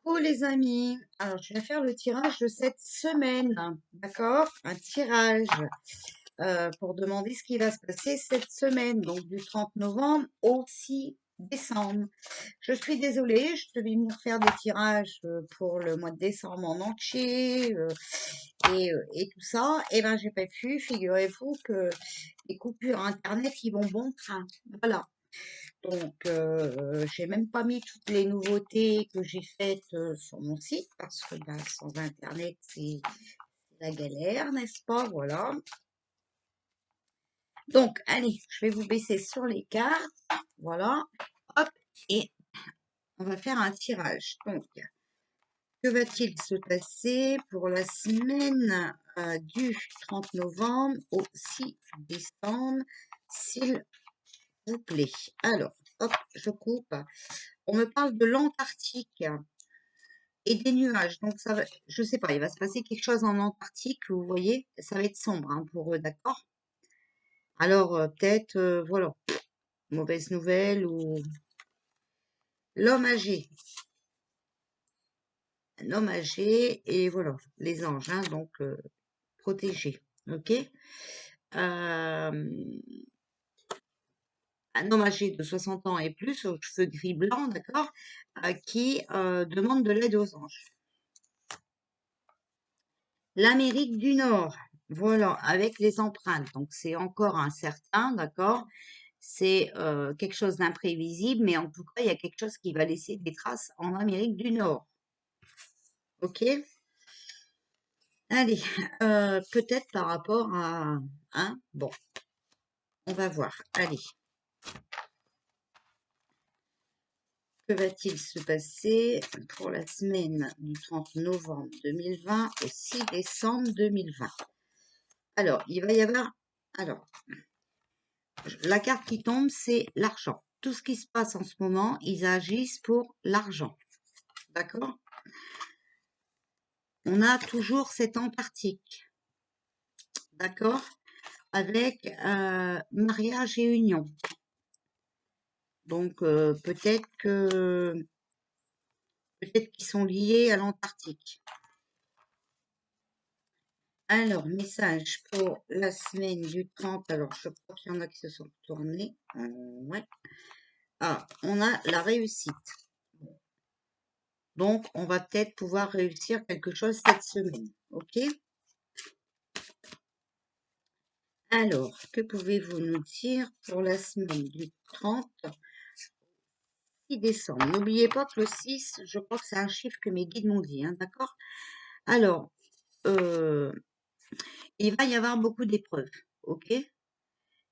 Coucou les amis, alors je vais faire le tirage de cette semaine, d'accord? Un tirage pour demander ce qui va se passer cette semaine, donc du 30 novembre au 6 décembre. Je suis désolée, je devais venir faire des tirages pour le mois de décembre en entier et tout ça, et ben j'ai pas pu, figurez-vous que les coupures internet ils vont bon train, voilà. Donc, j'ai même pas mis toutes les nouveautés que j'ai faites sur mon site parce que ben, sans Internet, c'est la galère, n'est-ce pas? Voilà. Donc, allez, je vais vous baisser sur les cartes. Voilà. Hop. Et on va faire un tirage. Donc, que va-t-il se passer pour la semaine du 30 novembre au 6 décembre, s'il vous plaît? Alors, hop, je coupe. On me parle de l'Antarctique et des nuages. Donc, ça va, je sais pas, il va se passer quelque chose en Antarctique, vous voyez, ça va être sombre hein, pour eux, d'accord? Alors, peut-être, voilà, mauvaise nouvelle ou l'homme âgé. Un homme âgé et voilà, les anges, hein, donc protégés, ok? Un homme âgé de 60 ans et plus, aux cheveux gris-blanc, d'accord, qui demande de l'aide aux anges. L'Amérique du Nord, voilà, avec les empreintes. Donc, c'est encore incertain, d'accord? C'est quelque chose d'imprévisible, mais en tout cas, il y a quelque chose qui va laisser des traces en Amérique du Nord. OK? Allez, peut-être par rapport à... Hein? Bon, on va voir. Allez, que va-t-il se passer pour la semaine du 30 novembre 2020 au 6 décembre 2020? Alors, il va y avoir... Alors, la carte qui tombe, c'est l'argent. Tout ce qui se passe en ce moment, ils agissent pour l'argent. D'accord? On a toujours cette Antarctique. D'accord? Avec mariage et union. Donc, peut-être qu'ils sont liés à l'Antarctique. Alors, message pour la semaine du 30. Alors, je crois qu'il y en a qui se sont tournés. Ouais. Ah, on a la réussite. Donc, on va peut-être pouvoir réussir quelque chose cette semaine. OK? Alors, que pouvez-vous nous dire pour la semaine du 30 6 décembre? N'oubliez pas que le 6, je crois que c'est un chiffre que mes guides m'ont dit, hein, d'accord? Alors, il va y avoir beaucoup d'épreuves, ok?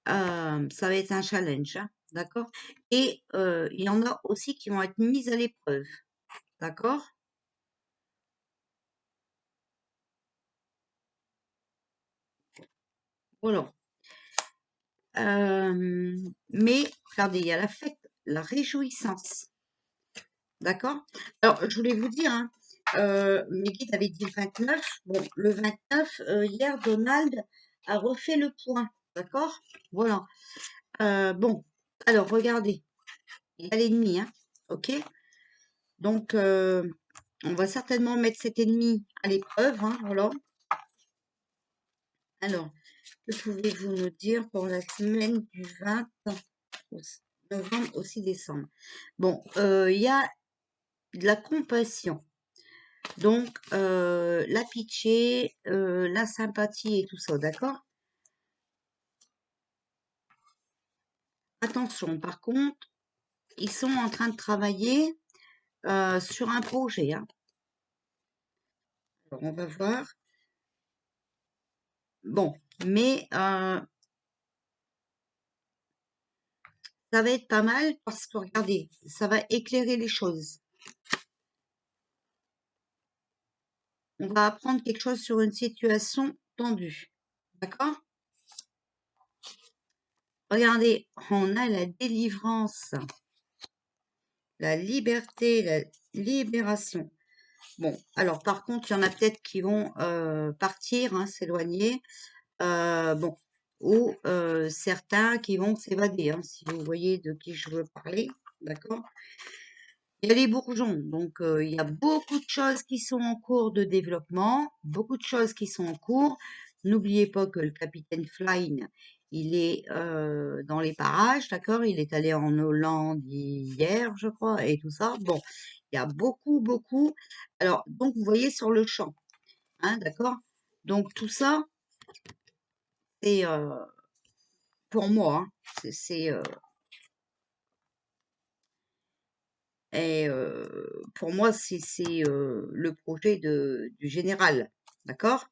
Ça va être un challenge, hein, d'accord? Et il y en a aussi qui vont être mises à l'épreuve, d'accord? Voilà. Mais, regardez, il y a la fête, la réjouissance, d'accord? Alors, je voulais vous dire, hein, mes guides avaient dit le 29. Bon, le 29, hier, Donald a refait le point, d'accord? Voilà. Bon, alors, regardez, il y a l'ennemi, hein, ok? Donc, on va certainement mettre cet ennemi à l'épreuve, hein, voilà. Alors, que pouvez-vous nous dire pour la semaine du 20 novembre au 6 décembre? Bon, il y a de la compassion. Donc, la pitié, la sympathie et tout ça, d'accord? Attention, par contre, ils sont en train de travailler sur un projet, hein. Alors, on va voir. Bon, mais ça va être pas mal parce que, regardez, ça va éclairer les choses. On va apprendre quelque chose sur une situation tendue, d'accord? Regardez, on a la délivrance, la liberté, la libération. Bon, alors par contre, il y en a peut-être qui vont partir, hein, s'éloigner, bon, ou certains qui vont s'évader, hein, si vous voyez de qui je veux parler, d'accord? il y a les bourgeons, donc il y a beaucoup de choses qui sont en cours de développement, beaucoup de choses qui sont en cours. N'oubliez pas que le capitaine Flynn, il est dans les parages, d'accord? Il est allé en Hollande hier, je crois, et tout ça. Bon, il y a beaucoup, beaucoup. Alors, donc, vous voyez sur le champ, hein, d'accord? Donc, tout ça, c'est pour moi, hein, et pour moi, c'est le projet du général, d'accord?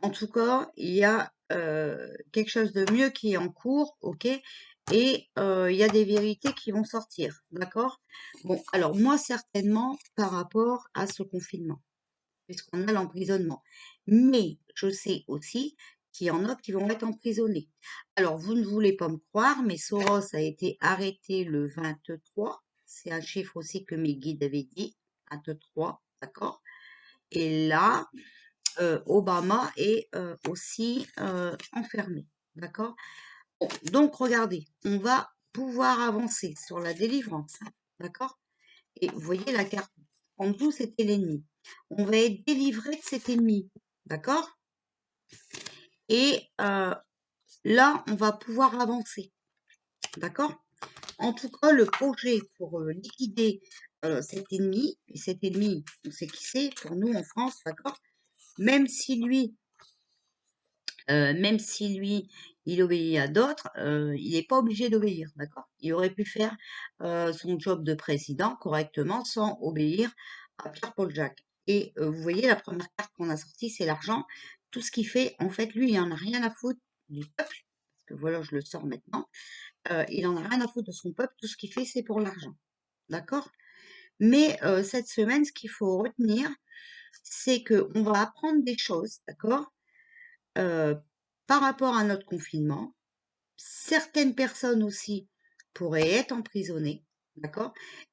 En tout cas, il y a quelque chose de mieux qui est en cours, ok? Et il y a des vérités qui vont sortir, d'accord? Bon, alors moi, certainement, par rapport à ce confinement, puisqu'on a l'emprisonnement. Mais je sais aussi qu'il y en a qui vont être emprisonnés. Alors, vous ne voulez pas me croire, mais Soros a été arrêté le 23. C'est un chiffre aussi que mes guides avaient dit, 23, d'accord? Et là, Obama est aussi enfermé, d'accord? Bon, donc, regardez, on va pouvoir avancer sur la délivrance, hein, d'accord? Et vous voyez la carte en dessous, c'était l'ennemi. On va être délivré de cet ennemi, d'accord? Et là, on va pouvoir avancer, d'accord? En tout cas, le projet pour liquider cet ennemi, et cet ennemi, on sait qui c'est pour nous en France, d'accord? Même si lui, il obéit à d'autres, il n'est pas obligé d'obéir, d'accord? Il aurait pu faire son job de président correctement sans obéir à Pierre-Paul Jacques. Et vous voyez, la première carte qu'on a sortie, c'est l'argent. Tout ce qu'il fait, en fait, lui, il en a rien à foutre du peuple, parce que voilà, je le sors maintenant. Il en a rien à foutre de son peuple. Tout ce qu'il fait, c'est pour l'argent, d'accord? Mais cette semaine, ce qu'il faut retenir, c'est qu'on va apprendre des choses, d'accord? euh, par rapport à notre confinement. Certaines personnes aussi pourraient être emprisonnées, d'accord?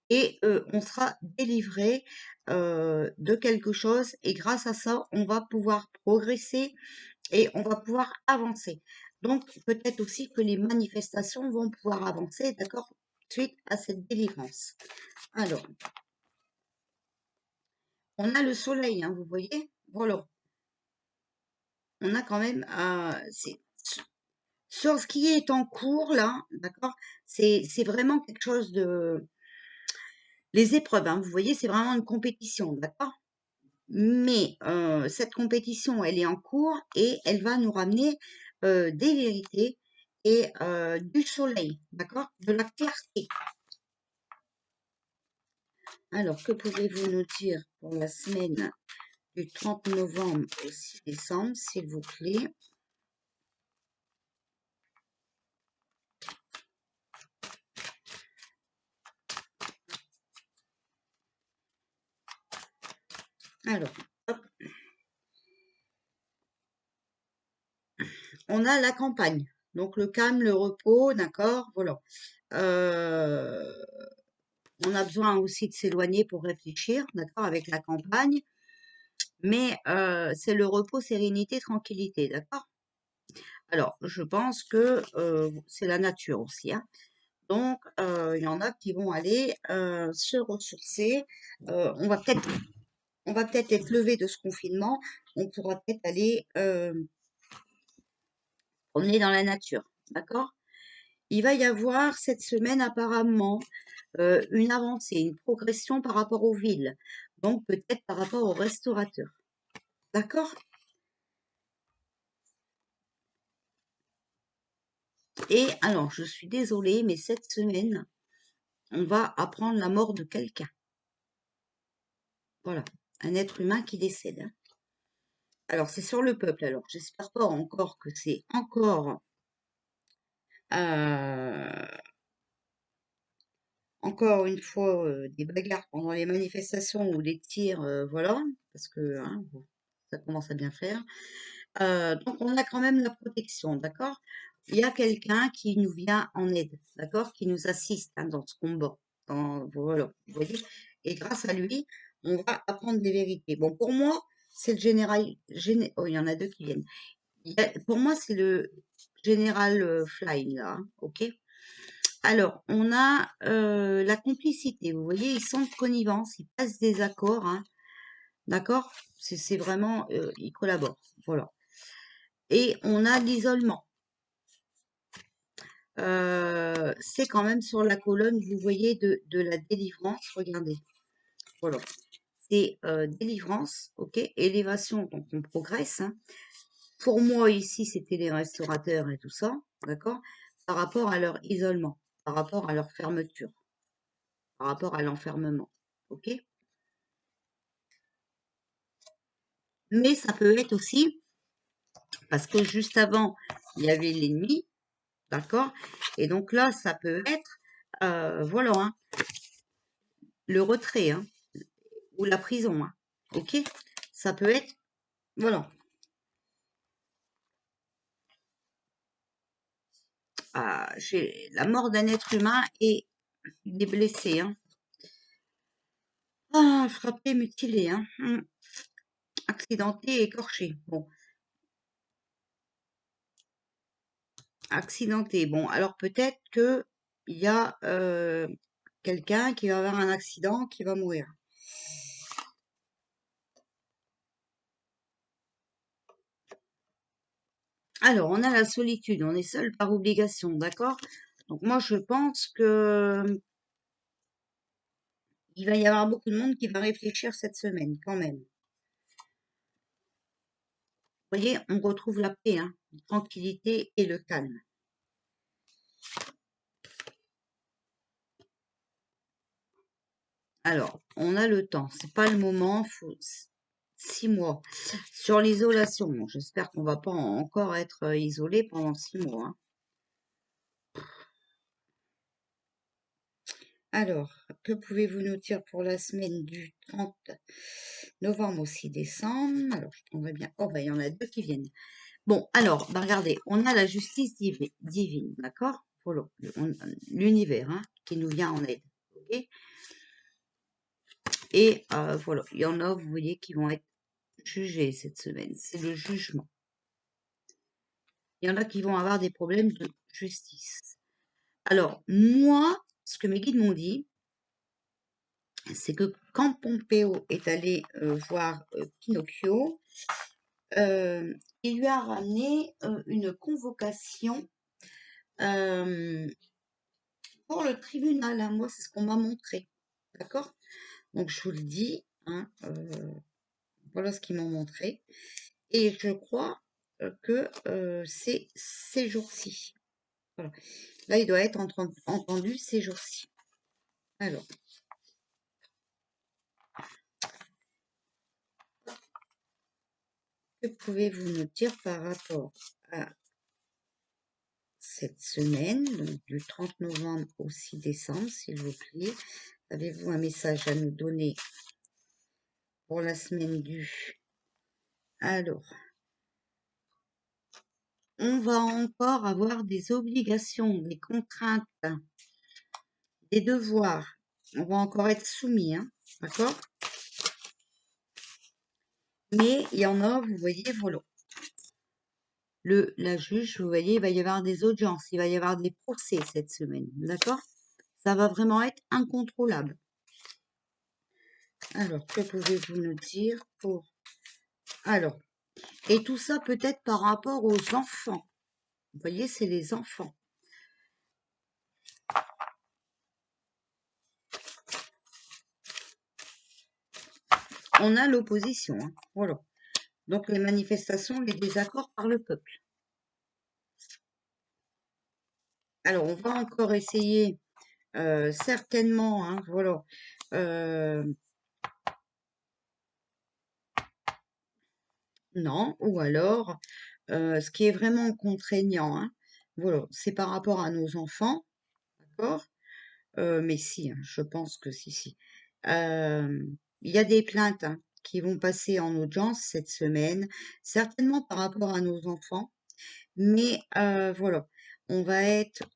Et on sera délivré de quelque chose et grâce à ça, on va pouvoir progresser et on va pouvoir avancer. Donc, peut-être aussi que les manifestations vont pouvoir avancer, d'accord, suite à cette délivrance. Alors, on a le soleil, hein, vous voyez? Voilà. On a quand même, sur ce qui est en cours, là, d'accord, c'est vraiment quelque chose de... Les épreuves, hein, vous voyez, c'est vraiment une compétition, d'accord? Mais cette compétition, elle est en cours et elle va nous ramener des vérités et du soleil, d'accord? De la clarté. Alors, que pouvez-vous nous dire pour la semaine du 30 novembre au 6 décembre, s'il vous plaît? Alors, hop, on a la campagne. Donc, le calme, le repos, d'accord? Voilà. On a besoin aussi de s'éloigner pour réfléchir, d'accord, avec la campagne. Mais c'est le repos, sérénité, tranquillité, d'accord? Alors, je pense que c'est la nature aussi, hein. Donc, il y en a qui vont aller se ressourcer. On va peut-être être levé de ce confinement. On pourra peut-être aller promener dans la nature, d'accord? Il va y avoir cette semaine apparemment une avancée, une progression par rapport aux villes. Donc, peut-être par rapport aux restaurateurs. D'accord? Et alors, je suis désolée, mais cette semaine, on va apprendre la mort de quelqu'un. Voilà, un être humain qui décède, hein. Alors, c'est sur le peuple. Alors, j'espère pas encore que c'est euh, encore une fois des bagarres pendant les manifestations ou des tirs, voilà, parce que hein, bon, ça commence à bien faire. Donc, on a quand même la protection, d'accord? Il y a quelqu'un qui nous vient en aide, d'accord? Qui nous assiste hein, dans ce combat. Voilà, vous voyez? Et grâce à lui, on va apprendre des vérités. Bon, pour moi, c'est le général. Oh, il y en a deux qui viennent. Pour moi, c'est le général Fly, là, hein, ok? Alors, on a la complicité. Vous voyez, ils sont de connivence, ils passent des accords, hein, d'accord? C'est vraiment, ils collaborent, voilà. Et on a l'isolement. C'est quand même sur la colonne, vous voyez, de la délivrance. Regardez, voilà. C'est délivrance, ok, élévation, donc on progresse, hein. Pour moi, ici, c'était les restaurateurs et tout ça, d'accord? Par rapport à leur isolement, par rapport à leur fermeture, par rapport à l'enfermement, ok? Mais ça peut être aussi, parce que juste avant, il y avait l'ennemi, d'accord? Et donc là, ça peut être, voilà, hein, le retrait, hein, ou la prison, hein, ok? Ça peut être, voilà. J'ai la mort d'un être humain et des blessés, hein. Ah, frappé, mutilé, hein. Accidenté, écorché. Bon, accidenté. Bon, alors peut-être que il y a quelqu'un qui va avoir un accident, qui va mourir. Alors, on a la solitude, on est seul par obligation, d'accord? Donc moi, je pense que il va y avoir beaucoup de monde qui va réfléchir cette semaine, quand même. Vous voyez, on retrouve la paix, hein, la tranquillité et le calme. Alors, on a le temps, c'est pas le moment, faut 6 mois. Sur l'isolation, bon, j'espère qu'on va pas encore être isolé pendant 6 mois, hein. Alors, que pouvez-vous nous dire pour la semaine du 30 novembre au 6 décembre? Alors, je prendrai bien. Oh, bah, il y en a deux qui viennent. Bon, alors, bah, regardez, on a la justice divine, d'accord? Voilà, l'univers, hein, qui nous vient en aide. Ok. Et voilà, il y en a, vous voyez, qui vont être jugés cette semaine. C'est le jugement. Il y en a qui vont avoir des problèmes de justice. Alors, moi, ce que mes guides m'ont dit, c'est que quand Pompeo est allé voir Pinocchio, il lui a ramené une convocation pour le tribunal, hein. Moi, c'est ce qu'on m'a montré. D'accord? Donc, je vous le dis, hein, voilà ce qu'ils m'ont montré. Et je crois que c'est ces jours-ci. Voilà. Là, il doit être entendu ces jours-ci. Alors, que pouvez-vous nous dire par rapport à cette semaine, donc du 30 novembre au 6 décembre, s'il vous plaît? Avez-vous un message à nous donner pour la semaine du... Alors, on va encore avoir des obligations, des contraintes, des devoirs. On va encore être soumis, hein, d'accord? Mais il y en a, vous voyez, voilà. La juge, vous voyez, il va y avoir des audiences, il va y avoir des procès cette semaine, d'accord? Ça va vraiment être incontrôlable. Alors, que pouvez-vous nous dire pour... Alors, et tout ça peut-être par rapport aux enfants. Vous voyez, c'est les enfants. On a l'opposition, hein, voilà. Donc, les manifestations, les désaccords par le peuple. Alors, on va encore essayer, certainement, hein, voilà, non, ou alors, ce qui est vraiment contraignant, hein, voilà, c'est par rapport à nos enfants, d'accord? Mais si, hein, je pense que si, si. Il y a des plaintes, hein, qui vont passer en audience cette semaine, certainement par rapport à nos enfants, mais voilà, on va être,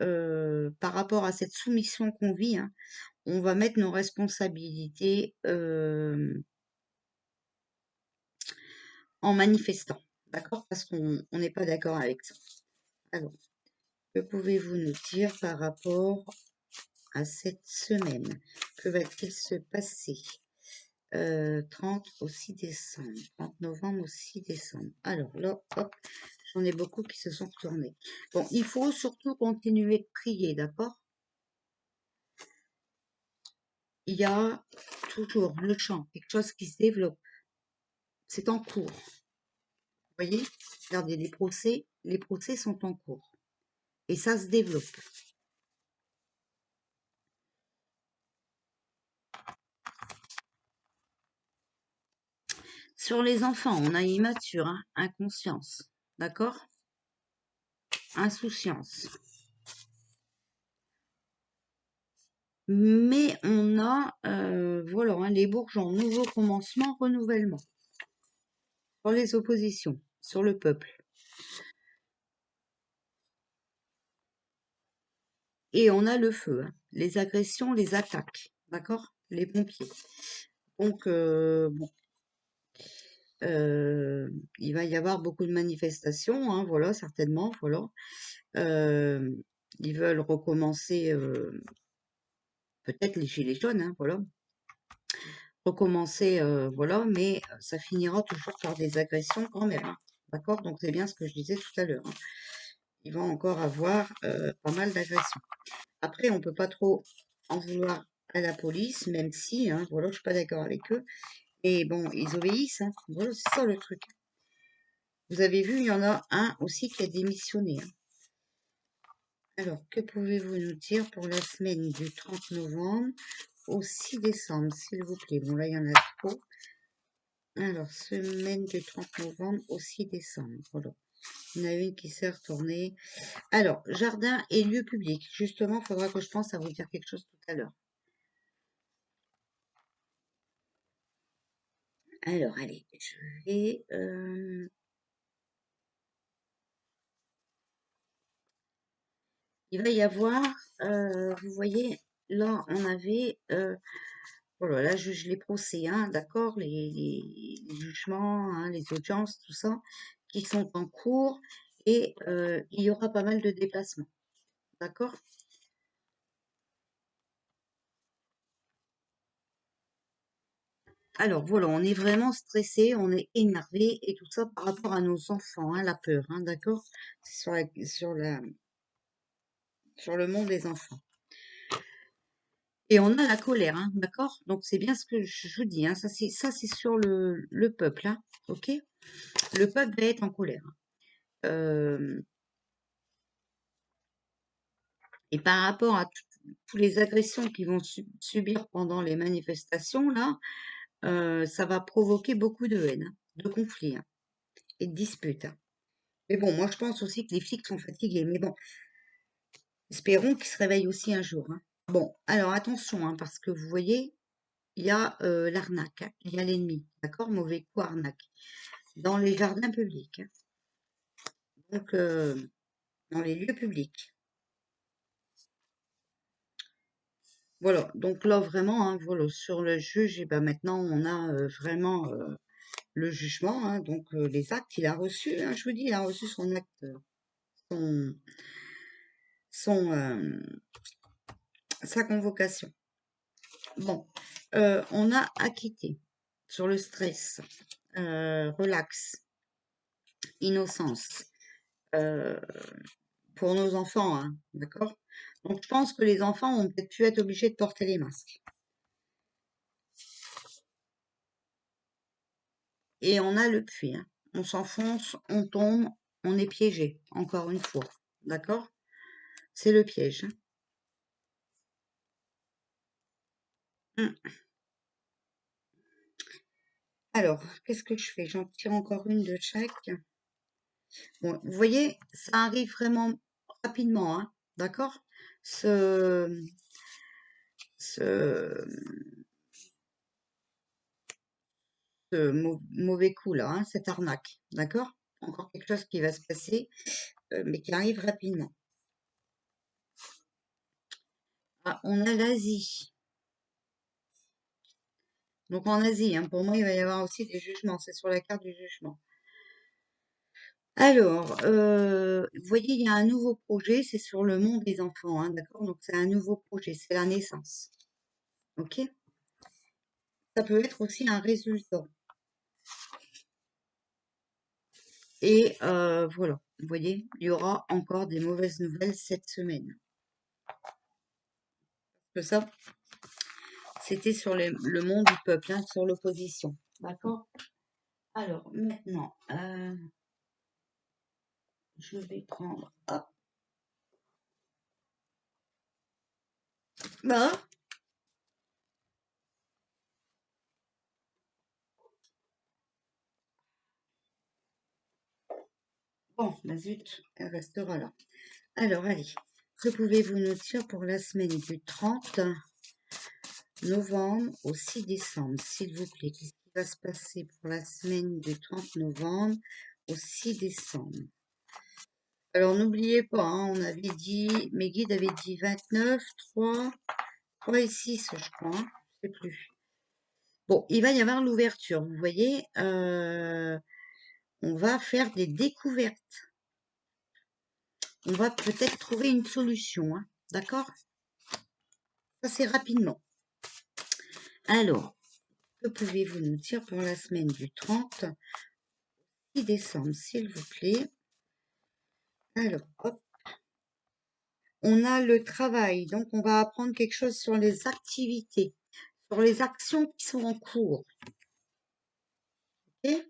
par rapport à cette soumission qu'on vit, hein, on va mettre nos responsabilités en manifestant, d'accord? Parce qu'on n'est pas d'accord avec ça. Alors, Que pouvez-vous nous dire par rapport à cette semaine? Que va-t-il se passer? 30 au 6 décembre, 30 novembre au 6 décembre. Alors là, hop, j'en ai beaucoup qui se sont retournés. Bon, il faut surtout continuer de prier, d'accord? Il y a toujours le champ, quelque chose qui se développe. C'est en cours. Vous voyez? Regardez, les procès sont en cours. Et ça se développe. Sur les enfants, on a immature, hein, inconscience, d'accord? Insouciance. Mais on a, voilà, hein, les bourgeons, nouveau commencement, renouvellement. Sur les oppositions, sur le peuple. Et on a le feu, hein, les agressions, les attaques, d'accord? Les pompiers. Donc, bon, il va y avoir beaucoup de manifestations, hein, voilà, certainement, voilà. Euh, Ils veulent recommencer, peut-être les gilets jaunes, hein, voilà. Recommencer, voilà, mais ça finira toujours par des agressions quand même, hein, d'accord? Donc, c'est bien ce que je disais tout à l'heure, hein. Ils vont encore avoir pas mal d'agressions. Après, on peut pas trop en vouloir à la police, même si, hein, voilà, je suis pas d'accord avec eux. Et bon, ils obéissent, hein. Voilà, c'est ça le truc. Vous avez vu, il y en a un aussi qui a démissionné, hein. Alors, que pouvez-vous nous dire pour la semaine du 30 novembre au 6 décembre, s'il vous plaît? Bon, là, il y en a trop. Alors, semaine du 30 novembre au 6 décembre. Voilà. Il y en a une qui s'est retournée. Alors, jardin et lieu public. Justement, il faudra que je pense à vous dire quelque chose tout à l'heure. Alors, allez, je vais... il va y avoir, vous voyez, là, on avait... voilà, là, je juge les procès, hein, d'accord, les jugements, hein, les audiences, tout ça, qui sont en cours, et il y aura pas mal de déplacements, d'accord? Alors voilà, on est vraiment stressé, on est énervé, et tout ça par rapport à nos enfants, hein, la peur, hein, d'accord? C'est sur le monde des enfants. Et on a la colère, hein, d'accord? Donc c'est bien ce que je vous dis, hein, ça c'est sur le peuple, hein, ok? Le peuple va être en colère. Euh, et par rapport à toutes les agressions qu'ils vont subir pendant les manifestations, là, ça va provoquer beaucoup de haine, hein, de conflits, hein, et de disputes, hein. Mais bon, moi je pense aussi que les flics sont fatigués. Mais bon, espérons qu'ils se réveillent aussi un jour, hein. Bon, alors attention, hein, parce que vous voyez, il y a l'arnaque, hein, il y a l'ennemi, d'accord? Mauvais coup, arnaque. Dans les jardins publics, hein. Donc, dans les lieux publics. Voilà, donc là vraiment, hein, voilà, sur le juge, et ben maintenant on a vraiment le jugement, hein, donc les actes, il a reçu, hein, je vous dis, il a reçu son acte, son, son sa convocation. Bon, on a acquitté sur le stress, relax, innocence, euh, pour nos enfants, hein, d'accord? Donc, je pense que les enfants ont peut-être pu être obligés de porter les masques. Et on a le puits, hein. On s'enfonce, on tombe, on est piégé, encore une fois, d'accord? C'est le piège, hein. Hum. Alors, qu'est-ce que je fais? J'en tire encore une de chaque. Bon, vous voyez, ça arrive vraiment rapidement, hein, d'accord? Ce, ce, mauvais coup là, hein, cette arnaque, d'accord? Encore quelque chose qui va se passer, mais qui arrive rapidement. Ah, on a l'Asie. Donc en Asie, hein, pour moi, il va y avoir aussi des jugements. C'est sur la carte du jugement. Alors, vous voyez, il y a un nouveau projet, c'est sur le monde des enfants, hein, d'accord? Donc, c'est un nouveau projet, c'est la naissance. OK? Ça peut être aussi un résultat. Et voilà, vous voyez, il y aura encore des mauvaises nouvelles cette semaine. Que ça, c'était sur le monde du peuple, hein, sur l'opposition. D'accord? Alors, maintenant, je vais prendre... Hop. Bah, bon, bah zut, elle restera là. Alors, allez, que pouvez-vous nous dire pour la semaine du 30 novembre au 6 décembre, s'il vous plaît? Qu'est-ce qui va se passer pour la semaine du 30 novembre au 6 décembre? Alors, n'oubliez pas, hein, on avait dit, mes guides avaient dit 29, 3, 3 et 6, je crois, hein, je sais plus. Bon, il va y avoir l'ouverture, vous voyez, on va faire des découvertes. On va peut-être trouver une solution, hein, d'accord? Ça, c'est rapidement. Alors, que pouvez-vous nous dire pour la semaine du 30 6 décembre, s'il vous plaît? Alors, hop. On a le travail, donc on va apprendre quelque chose sur les activités, sur les actions qui sont en cours. Ok?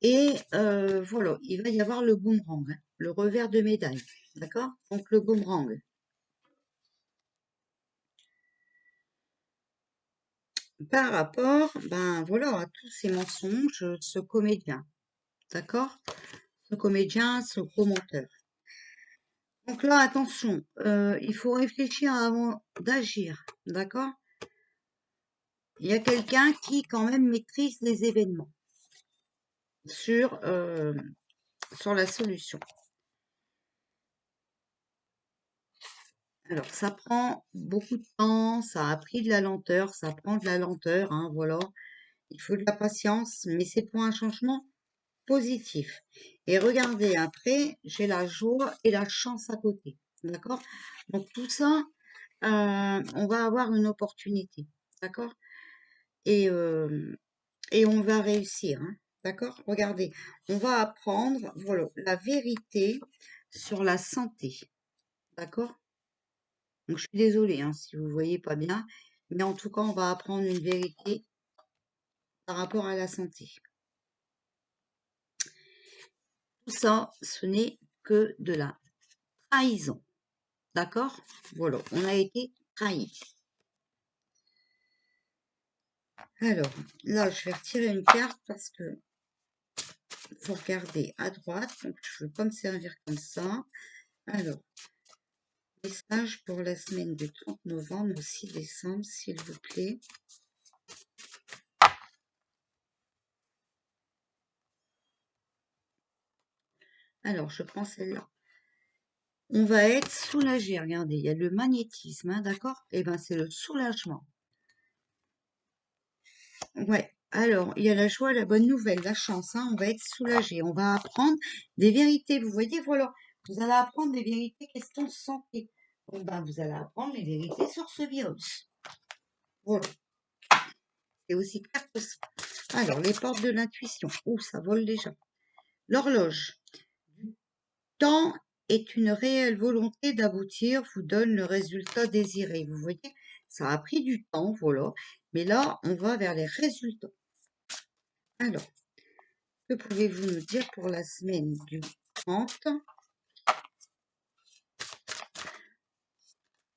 Et voilà, il va y avoir le boomerang, hein, le revers de médaille. D'accord? Donc le boomerang. Par rapport, ben voilà, à tous ces mensonges, ce comédien. D'accord? Ce comédien, ce gros menteur. Donc là, attention, il faut réfléchir avant d'agir. D'accord? Il y a quelqu'un qui, quand même, maîtrise les événements sur, sur la solution. Alors, ça prend beaucoup de temps, ça a pris de la lenteur, ça prend de la lenteur, hein, voilà. Il faut de la patience, mais c'est pour un changement positif. Et regardez, après, j'ai la joie et la chance à côté. D'accord? Donc, tout ça, on va avoir une opportunité. D'accord? Et, et on va réussir. Hein, d'accord? Regardez, on va apprendre, voilà, la vérité sur la santé. D'accord? Donc, je suis désolée hein, si vous ne voyez pas bien, mais en tout cas, on va apprendre une vérité par rapport à la santé. Tout ça, ce n'est que de la trahison. D'accord? Voilà, on a été trahis. Alors, là, je vais retirer une carte parce que faut regarder à droite. Donc, je ne veux pas me servir comme ça. Alors, message pour la semaine du 30 novembre au 6 décembre, s'il vous plaît. Alors, je prends celle-là. On va être soulagé. Regardez, il y a le magnétisme, hein, d'accord? Eh bien, c'est le soulagement. Ouais. Alors, il y a la joie, la bonne nouvelle, la chance, hein, on va être soulagé. On va apprendre des vérités. Vous voyez, voilà. Vous allez apprendre des vérités question santé. Bon, ben, vous allez apprendre les vérités sur ce virus. Voilà. C'est aussi clair que ça. Alors, les portes de l'intuition. Ouh, ça vole déjà. L'horloge. Du temps est une réelle volonté d'aboutir, vous donne le résultat désiré. Vous voyez, ça a pris du temps, voilà. Mais là, on va vers les résultats. Alors, que pouvez-vous nous dire pour la semaine du 30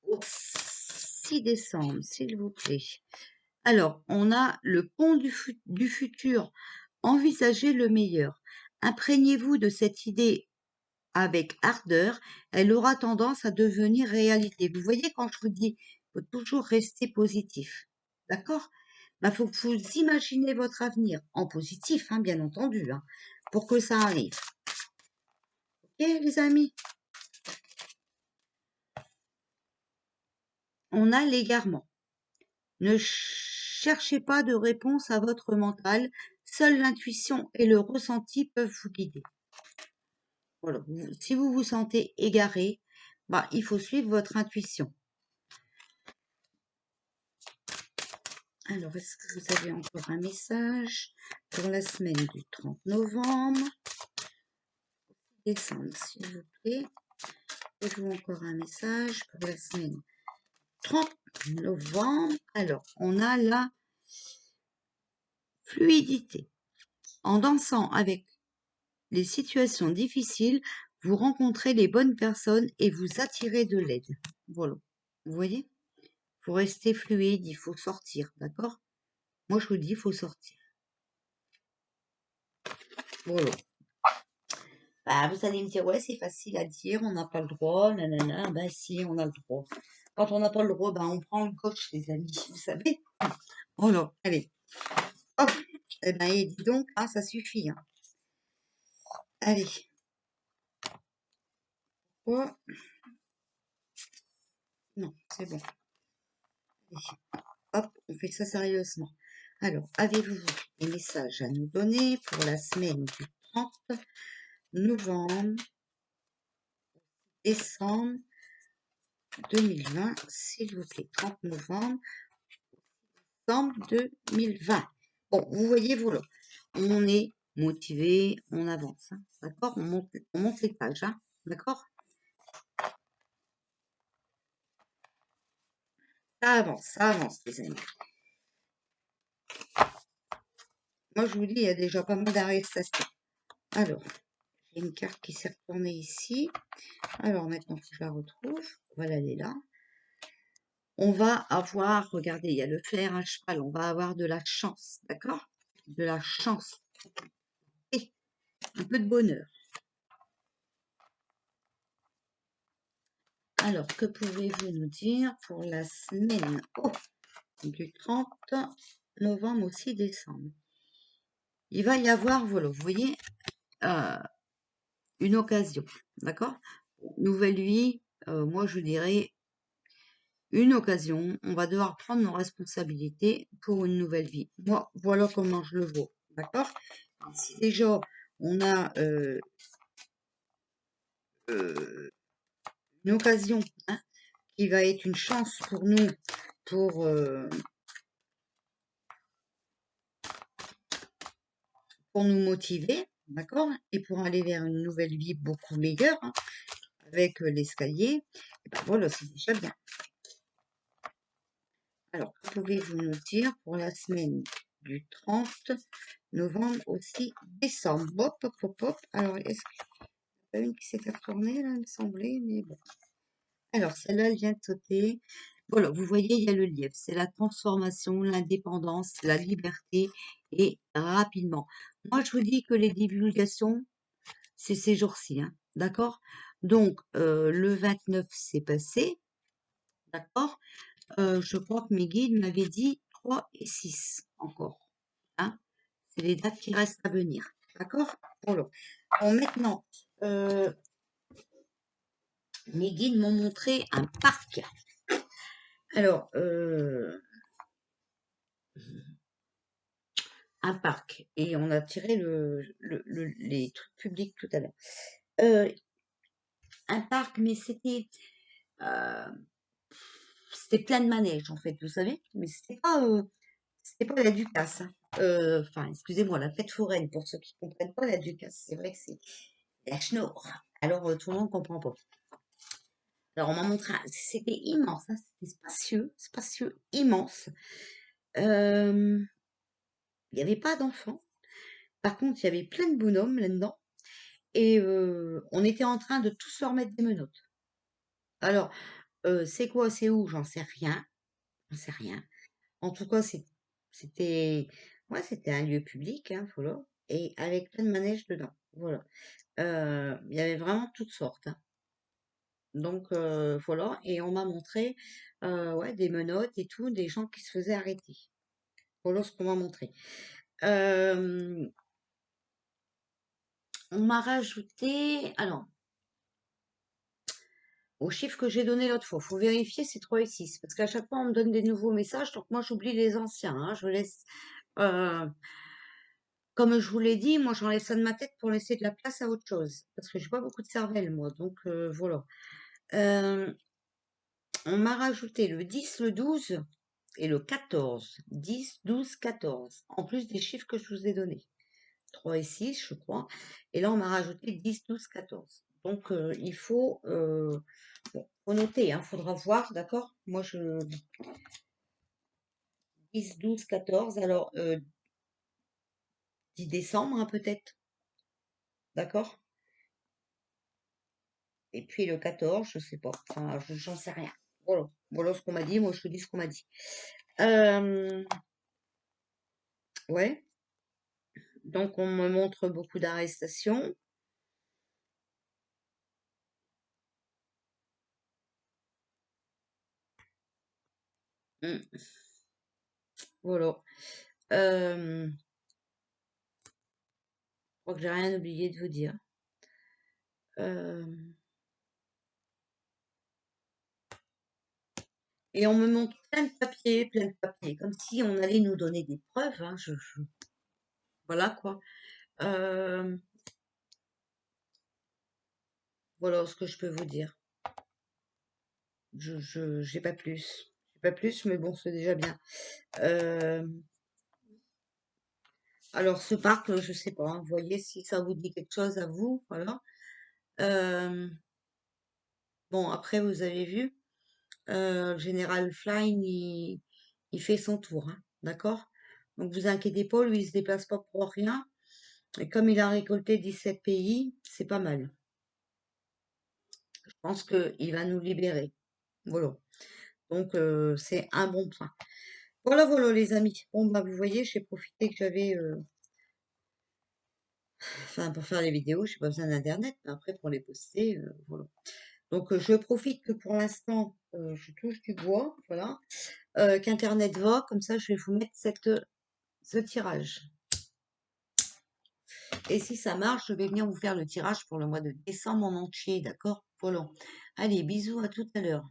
au 6 décembre, s'il vous plaît? Alors, on a le pont du futur. Envisagez le meilleur. Imprégnez-vous de cette idée avec ardeur. Elle aura tendance à devenir réalité. Vous voyez, quand je vous dis, il faut toujours rester positif. D'accord? Il faut que vous imaginez votre avenir en positif, hein, bien entendu, hein, pour que ça arrive. Ok, les amis? On a l'égarement. Ne cherchez pas de réponse à votre mental, Seule l'intuition et le ressenti peuvent vous guider. Voilà. Si vous vous sentez égaré, bah, il faut suivre votre intuition. Alors, est-ce que vous avez encore un message pour la semaine du 30 novembre, décembre, s'il vous plaît? Avez-vous encore un message pour la semaine 30 novembre? Alors, on a la fluidité. En dansant avec les situations difficiles, vous rencontrez les bonnes personnes et vous attirez de l'aide. Voilà. Vous voyez? Il faut rester fluide, il faut sortir, d'accord? Moi, je vous dis, il faut sortir. Voilà. Bah, vous allez me dire, ouais, c'est facile à dire, on n'a pas le droit, nanana. Bah, si, on a le droit. Quand on n'a pas le droit, bah, on prend le coach, les amis, vous savez. Voilà, allez. Hop. Eh ben, et dis donc, hein, ça suffit. Hein. Allez. Oh. Non, c'est bon. Allez. Hop, on fait ça sérieusement. Alors, avez-vous des messages à nous donner pour la semaine du 30 novembre, décembre 2020, s'il vous plaît, 30 novembre, décembre 2020. Bon, vous voyez, voilà, on est motivé, on avance, hein, d'accord? On monte les pages, hein, d'accord? Ça avance, les amis. Moi, je vous dis, il y a déjà pas mal d'arrestations. Alors, j'ai une carte qui s'est retournée ici. Alors, maintenant que je la retrouve, voilà, elle est là. On va avoir, regardez, il y a le flair à cheval, on va avoir de la chance, d'accord? De la chance. Et un peu de bonheur. Alors, que pouvez-vous nous dire pour la semaine du 30 novembre au 6 décembre? Il va y avoir, voilà, vous voyez, une occasion, d'accord? Nouvelle vie, moi je dirais une occasion, on va devoir prendre nos responsabilités pour une nouvelle vie. Moi, voilà comment je le vois, d'accord? Si déjà on a une occasion, hein, qui va être une chance pour nous, pour, pour nous motiver, d'accord? Et pour aller vers une nouvelle vie beaucoup meilleure, hein, avec l'escalier, et ben voilà, c'est déjà bien. Alors, que pouvez-vous nous dire pour la semaine du 30 novembre au 6 décembre? Hop, hop, hop, hop. Alors, est-ce qu'il y en a une qui s'est retournée, là, il me semblait, mais bon. Alors, celle-là, elle vient de sauter. Voilà, vous voyez, il y a le lièvre. C'est la transformation, l'indépendance, la liberté et rapidement. Moi, je vous dis que les divulgations, c'est ces jours-ci, hein, d'accord? Donc, le 29, c'est passé, d'accord? Je crois que mes guides m'avaient dit 3 et 6 encore, hein? C'est les dates qui restent à venir, d'accord? Voilà. Bon, maintenant, mes guides m'ont montré un parc. Alors, un parc. Et on a tiré les trucs publics tout à l'heure. Un parc, mais c'était plein de manèges, en fait, vous savez. Mais c'était pas la Ducasse. Hein. Enfin, excusez-moi, la fête foraine, pour ceux qui ne comprennent pas la Ducasse. C'est vrai que c'est la schnorr. Alors, tout le monde ne comprend pas. Alors, on m'a montré, c'était immense, hein, c'était spacieux, immense. Il n'y avait pas d'enfants. Par contre, il y avait plein de bonhommes là-dedans. Et on était en train de tous leur mettre des menottes. Alors, c'est quoi, c'est où? J'en sais rien. J'en sais rien. En tout cas, c'était ouais, c'était un lieu public, hein, voilà, et avec plein de manèges dedans. Voilà. Il y avait vraiment toutes sortes. Hein. Donc voilà, et on m'a montré ouais, des menottes et tout, des gens qui se faisaient arrêter. Voilà ce qu'on m'a montré. On m'a rajouté, alors, au chiffre que j'ai donné l'autre fois, faut vérifier, c'est 3 et 6, parce qu'à chaque fois on me donne des nouveaux messages, donc moi j'oublie les anciens. Hein, je laisse comme je vous l'ai dit, moi j'enlève ça de ma tête pour laisser de la place à autre chose. Parce que j'ai pas beaucoup de cervelle, moi. Donc voilà. On m'a rajouté le 10, le 12 et le 14. 10, 12, 14. En plus des chiffres que je vous ai donnés. 3 et 6, je crois. Et là, on m'a rajouté 10, 12, 14. Donc, il faut, bon, faut noter, hein, faudra voir, d'accord? Moi, je 10, 12, 14. Alors, 10 décembre, hein, peut-être, d'accord? Et puis le 14, je sais pas. Enfin, j'en sais rien. Voilà. Voilà ce qu'on m'a dit. Moi, je te dis ce qu'on m'a dit. Ouais. Donc, on me montre beaucoup d'arrestations. Hmm, voilà. Je crois que j'ai rien oublié de vous dire. Euh, Et on me montre plein de papiers, comme si on allait nous donner des preuves, hein, voilà quoi. Euh, voilà ce que je peux vous dire. J'ai pas plus. J'ai pas plus, mais bon, c'est déjà bien. Euh, alors, ce parc, je sais pas, hein, vous voyez si ça vous dit quelque chose à vous, voilà. Euh, bon, après, vous avez vu, le général Flynn, il fait son tour, hein, d'accord? Donc, vous inquiétez pas, lui, il se déplace pas pour rien. Et comme il a récolté 17 pays, c'est pas mal. Je pense qu'il va nous libérer. Voilà. Donc, c'est un bon point. Voilà, voilà, les amis. Bon, bah, vous voyez, j'ai profité que j'avais... Enfin, pour faire les vidéos, j'ai pas besoin d'Internet. Mais après, pour les poster, voilà. Donc, je profite que pour l'instant, je touche du bois, voilà. Qu'Internet va, comme ça, je vais vous mettre ce tirage. Et si ça marche, je vais venir vous faire le tirage pour le mois de décembre en entier, d'accord? Voilà. Allez, bisous, à tout à l'heure.